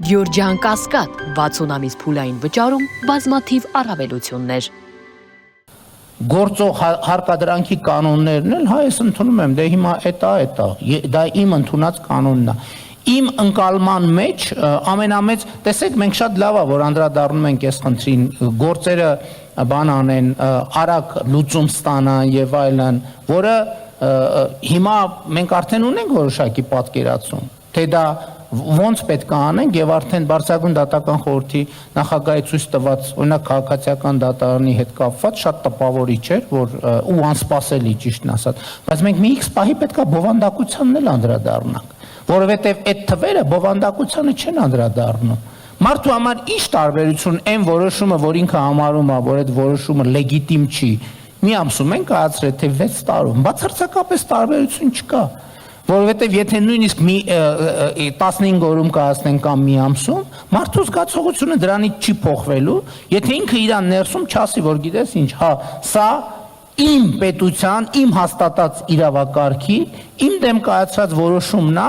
Գյորջյան Կասկադ 60 ամիս փուլային վճարում բազմաթիվ առավելություններ։ Գործող հարկադրանքի կանոններն էլ հայս ընդունում եմ, դե հիմա դա իմ ընդունած կանոնն է։ Իմ ընկալման մեջ ամենամեծ, տեսեք, մենք շատ լավ է, որ անդրադառնում ենք այս խնդրին, գործերը բան անեն, արագ լուծում ստանան եւ այլն, որը հիմա մենք արդեն ունենք որոշակի պատկերացում, թե դա ոնց պետք է անենք եւ արդեն Բարձրագույն դատական խորհրդի նախագահի ցույց տված օրինակ քաղաքացիական դատարանի հետ կապված շատ տպավորիչ էր, որ ու անսպասելի ճիշտն ասած, բայց մենք մի X պահի պետք է բովանդակությանն էլ անդրադառնանք, որովհետեւ այդ թվերը բովանդակությանը չեն անդրադառնում։ Մարդու համար ինչ տարբերություն այն որոշումը, որ ինքը համարում է, որ այդ որոշումը լեգիտիմ չի, մի ամսում են կայացրել, թե 6 տարում, բացարձակապես տարբերություն չկա։ Որովհետև եթե նույնիսկ 15 օրում կայացնեն կամ մի ամսում, մարդու զգացողությունը դրանից չի փոխվելու, եթե ինքը իրան ներսում չասի, որ գիտես ինչ, հա, սա իմ պետության, իմ հաստատած իրավակարգի, իմ դեմ կայացրած որոշումն է,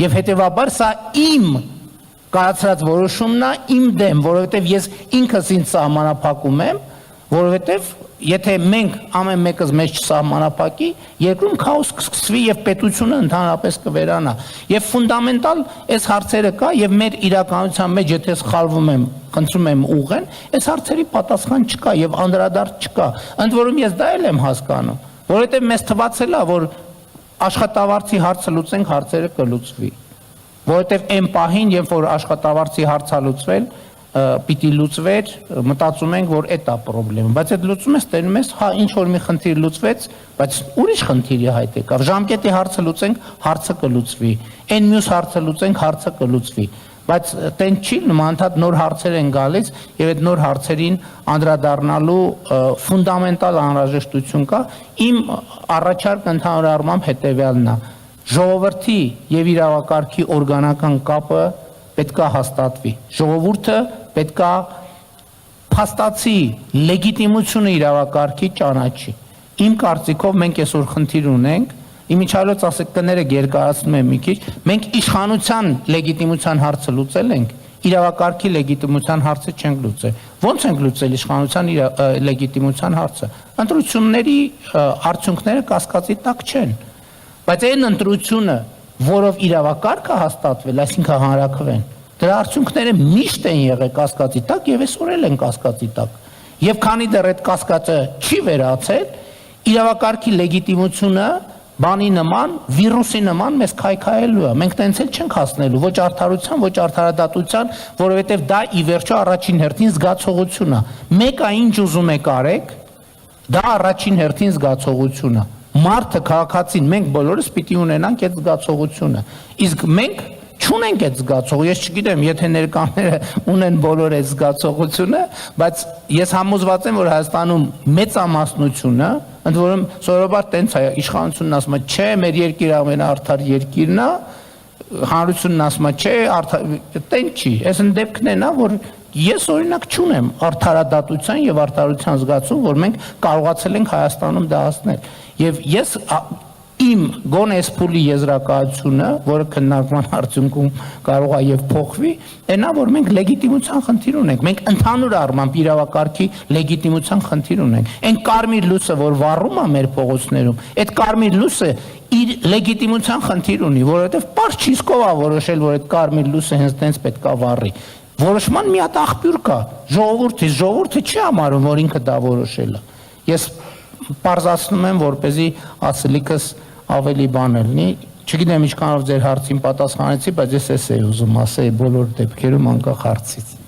եւ հետեւաբար սա իմ կայացրած որոշումն է իմ դեմ, որովհետև ես ինքս ինձ սահմանափակում եմ, որովհետև եթե մենք ամեն մեկս մեզ չսահմանափակի, երկրում քաոս կսկսվի եւ պետությունը ընդհանրապես կվերանա։ Եվ ֆունդամենտալ այս հարցերը կա եւ մեր իրականության մեջ եթե սխալվում եմ, խնդրում եմ ուղղեն, այս հարցերի պատասխան չկա եւ անդրադարձ չկա։ Ընդ որում ես դա էլ եմ հասկանում, որովհետեւ մեզ թվացել է, որ աշխատավարձի հարցը լուծենք, հարցերը կլուծվի։ Որովհետեւ այն պահին, երբ որ աշխատավարձի հարցը լուծվել, պիտի լուծվեր, մտածում ենք, որ այդ է պրոբլեմը, բայց այդ լուծում ես տենում ես, հա, ինչ որ մի խնդիր լուծվեց, բայց ուրիշ խնդիրի հայտ եկավ, ժամկետի հարցը լուծենք, հարցը կլուծվի, այն մյուս հարցը լուծենք, հարցը կլուծվի, բայց տեն չի, նմանթատ նոր հարցեր են գալիս եւ այդ նոր հարցերին անդրադառնալու ֆունդամենտալ անհրաժեշտություն կա, իմ առաջարկը ընդհանուր առմամբ հետեւյալն է, ժողովրդի եւ իրավակարգի օրգանական կապը պետք է հաստատվի, ժողովուրդը պետք է փաստացի լեգիտիմությունը իրավակարգի ճանաչի։ Իմ կարծիքով մենք այսօր խնդիր ունենք, իմիջիայլոց ասեք կներեք երկարացնում եմ մի քիչ, մենք իշխանության լեգիտիմության հարցը լուծել ենք, իրավակարգի լեգիտիմության հարցը չենք լուծել։ Ոնց ենք լուծել իշխանության լեգիտիմության հարցը։ Ընտրությունների արդյունքները կասկածի տակ չեն, բայց այն ընտրությունը, որով իրավակարգը հաստատվել, այսինքն հանրաքվեն, դրա արդյունքները միշտ են եղել կասկածի տակ եւ այսօր էլ են կասկածի տակ։ Եվ քանի դեռ այդ կասկածը չի վերացել, իրավակարգի լեգիտիմությունը բանի նման, վիրուսի նման մեզ քայքայելու է։ Մենք տենց էլ չենք հասնելու ոչ արդարության, ոչ արդարադատության, որովհետեւ դա ի վերջո առաջին հերթին զգացողություն է։ Մեկը ինչ ուզում եք արեք, դա առաջին հերթին զգացողություն է։ Մարդը քաղաքացին մենք բոլորս պիտի ունենանք այդ զգացողությունը, իսկ մենք չունենք այդ զգացողությունը, ես չգիտեմ, եթե ներկաները ունեն բոլոր այդ զգացողությունը, բայց ես համոզված եմ, որ Հայաստանում մեծամասնությունը, ընդ որում սովորաբար տենց է, իշխանությունն ասում է, չէ, մեր երկիրը ամենաարդար երկիրն է, հանրությունն ասում է, չէ, տենց չի, այս դեպքներն է, որ ես օրինակ չունեմ արդարադատության եւ արդարության զգացում, որ մենք կարողացել ենք Հայաստանում դա հասնել։ Եվ ես իմ գոնե այս փուլի եզրակացությունը, որը քննարկման արդյունքում կարող է եւ փոխվի, այնա որ մենք լեգիտիմության խնդիր ունենք, մենք ընդհանուր առմամբ իրավակարգի լեգիտիմության խնդիր ունենք։ Այն կարմիր լույսը, որ վառում է մեր փողոցներում, այդ կարմիր լույսը իր լեգիտիմության խնդիր ունի, որովհետեւ պարզ չիսկով է որոշել, որ այդ կարմիր լույսը հենց տենց պետք է վառի։ Որոշման մի հատ աղբյուր կա, ժողովուրդը չի համարում, որ ինքը դա որոշել է։ Ես պարզացնում եմ, որպեսզի ասելիքս ավելի բան լինի, չգիտեմ ինչքանով ձեր հարցին պատասխանեցի, բայց ես էս էի ուզում ասել բոլոր դեպքերում անկախ հարցից։